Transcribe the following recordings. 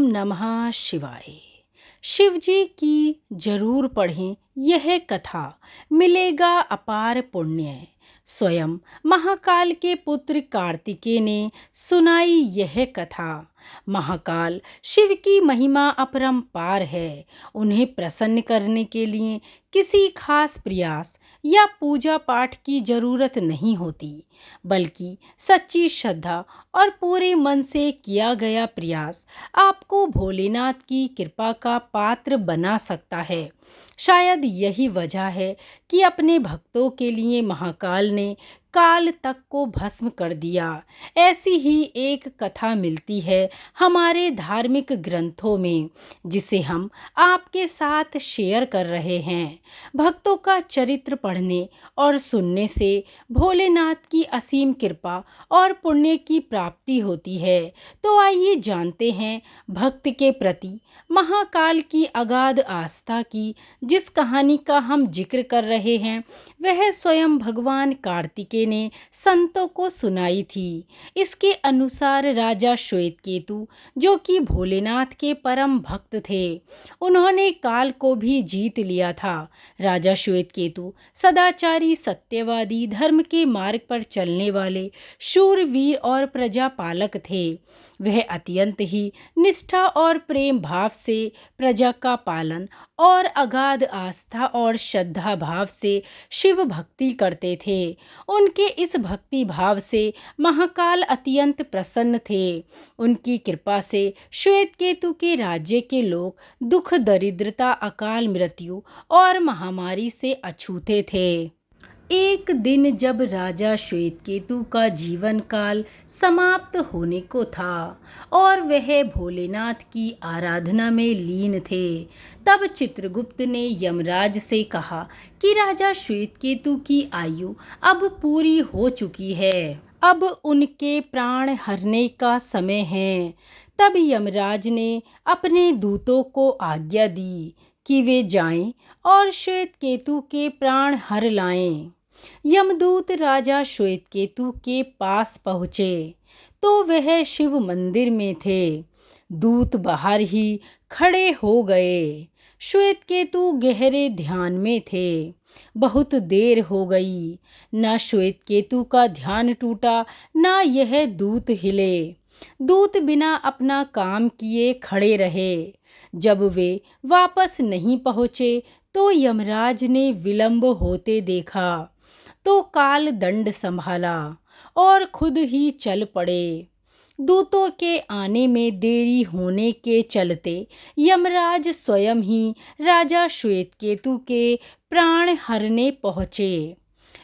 ओम नमः शिवाय। शिव जी की जरूर पढ़ें यह कथा, मिलेगा अपार पुण्य। स्वयं महाकाल के पुत्र कार्तिकेय ने सुनाई यह कथा। महाकाल शिव की महिमा अपरंपार है। उन्हें प्रसन्न करने के लिए किसी खास प्रयास या पूजा पाठ की जरूरत नहीं होती, बल्कि सच्ची श्रद्धा और पूरे मन से किया गया प्रयास आपको भोलेनाथ की कृपा का पात्र बना सकता है। शायद यही वजह है कि अपने भक्तों के लिए महाकाल ने काल तक को भस्म कर दिया। ऐसी ही एक कथा मिलती है हमारे धार्मिक ग्रंथों में, जिसे हम आपके साथ शेयर कर रहे हैं। भक्तों का चरित्र पढ़ने और सुनने से भोलेनाथ की असीम कृपा और पुण्य की प्राप्ति होती है। तो आइए जानते हैं भक्त के प्रति महाकाल की अगाध आस्था की जिस कहानी का हम जिक्र कर रहे हैं, वह स्वयं भगवान कार्तिकेय ने संतों को सुनाई थी। इसके अनुसार राजा श्वेतकेतु, जो कि भोलेनाथ के परम भक्त थे, उन्होंने काल को भी जीत लिया था। राजा श्वेतकेतु सदाचारी, सत्यवादी, धर्म के मार्ग पर चलने वाले शूरवीर और प्रजापालक थे। वह अत्यंत ही निष्ठा और प्रेम भाव से प्रजा का पालन और अगाध आस्था और श्रद्धा भाव से शिव भक्ति करते थे। उनके इस भक्ति भाव से महाकाल अत्यंत प्रसन्न थे। उनकी कृपा से श्वेतकेतु के राज्य के लोग दुख, दरिद्रता, अकाल मृत्यु और महामारी से अछूते थे। एक दिन जब राजा श्वेतकेतु का जीवन काल समाप्त होने को था और वह भोलेनाथ की आराधना में लीन थे, तब चित्रगुप्त ने यमराज से कहा कि राजा श्वेतकेतु की आयु अब पूरी हो चुकी है, अब उनके प्राण हरने का समय है। तब यमराज ने अपने दूतों को आज्ञा दी कि वे जाएं और श्वेतकेतु के प्राण हर लाएं। यमदूत राजा श्वेतकेतु के पास पहुँचे तो वह शिव मंदिर में थे। दूत बाहर ही खड़े हो गए। श्वेतकेतु गहरे ध्यान में थे। बहुत देर हो गई, न श्वेतकेतु का ध्यान टूटा, न यह दूत हिले। दूत बिना अपना काम किए खड़े रहे। जब वे वापस नहीं पहुँचे तो यमराज ने विलंब होते देखा तो काल दंड संभाला और खुद ही चल पड़े। दूतों के आने में देरी होने के चलते यमराज स्वयं ही राजा श्वेतकेतु के प्राण हरने पहुँचे।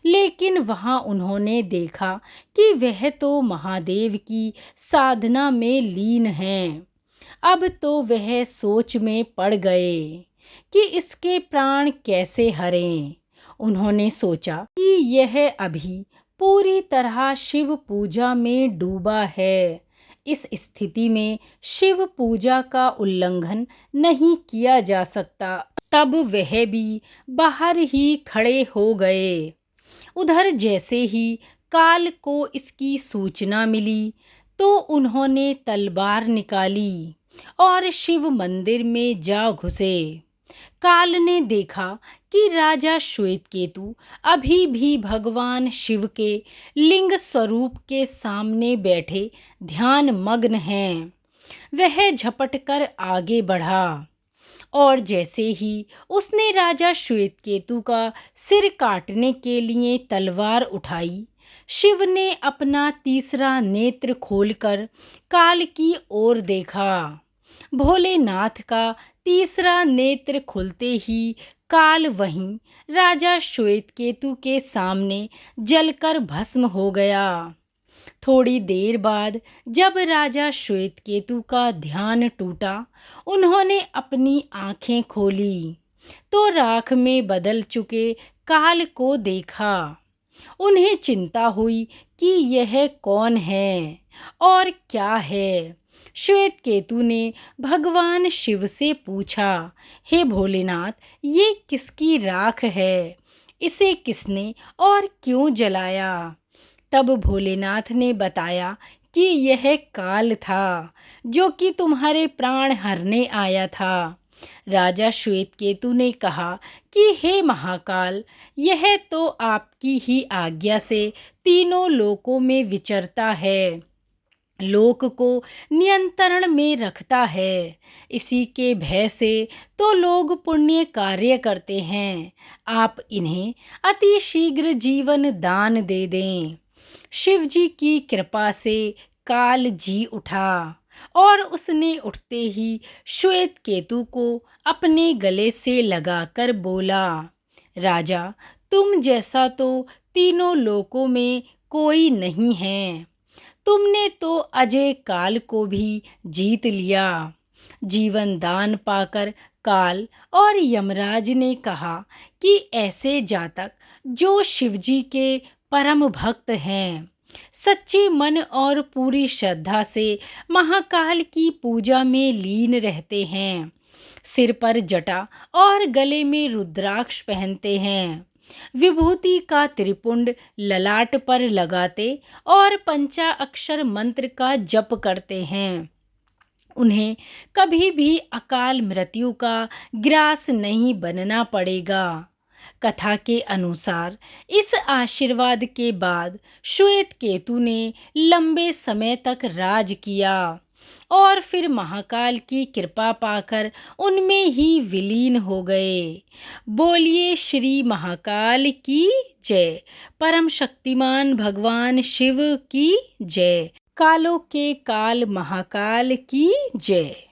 लेकिन वहाँ उन्होंने देखा कि वह तो महादेव की साधना में लीन हैं। अब तो वह सोच में पड़ गए कि इसके प्राण कैसे हरें। उन्होंने सोचा कि यह अभी पूरी तरह शिव पूजा में डूबा है। इस स्थिति में शिव पूजा का उल्लंघन नहीं किया जा सकता। तब वह भी बाहर ही खड़े हो गए। उधर जैसे ही काल को इसकी सूचना मिली तो उन्होंने तलवार निकाली और शिव मंदिर में जा घुसे। काल ने देखा कि राजा श्वेतकेतु अभी भी भगवान शिव के लिंग स्वरूप के सामने बैठे ध्यान मग्न हैं। वह झपटकर आगे बढ़ा और जैसे ही उसने राजा श्वेतकेतु का सिर काटने के लिए तलवार उठाई, शिव ने अपना तीसरा नेत्र खोलकर काल की ओर देखा। भोलेनाथ का तीसरा नेत्र खुलते ही काल वहीं राजा श्वेतकेतु के सामने जलकर भस्म हो गया। थोड़ी देर बाद जब राजा श्वेतकेतु का ध्यान टूटा, उन्होंने अपनी आंखें खोली तो राख में बदल चुके काल को देखा। उन्हें चिंता हुई कि यह कौन है और क्या है। श्वेतकेतु ने भगवान शिव से पूछा, हे भोलेनाथ, ये किसकी राख है? इसे किसने और क्यों जलाया? तब भोलेनाथ ने बताया कि यह काल था जो कि तुम्हारे प्राण हरने आया था। राजा श्वेतकेतु ने कहा कि हे महाकाल, यह तो आपकी ही आज्ञा से तीनों लोकों में विचरता है, लोक को नियंत्रण में रखता है। इसी के भय से तो लोग पुण्य कार्य करते हैं। आप इन्हें अति शीघ्र जीवन दान दे दें। शिव जी की कृपा से काल जी उठा और उसने उठते ही श्वेत केतु को अपने गले से लगाकर बोला, राजा, तुम जैसा तो तीनों लोकों में कोई नहीं है। तुमने तो अजय काल को भी जीत लिया। जीवन दान पाकर काल और यमराज ने कहा कि ऐसे जातक जो शिवजी के परम भक्त हैं, सच्चे मन और पूरी श्रद्धा से महाकाल की पूजा में लीन रहते हैं, सिर पर जटा और गले में रुद्राक्ष पहनते हैं, विभूति का त्रिपुंड ललाट पर लगाते और पंचा अक्षर मंत्र का जप करते हैं, उन्हें कभी भी अकाल मृत्यु का ग्रास नहीं बनना पड़ेगा। कथा के अनुसार इस आशीर्वाद के बाद श्वेत केतु ने लंबे समय तक राज किया और फिर महाकाल की कृपा पाकर उनमें ही विलीन हो गए। बोलिए श्री महाकाल की जय। परम शक्तिमान भगवान शिव की जय। कालों के काल महाकाल की जय।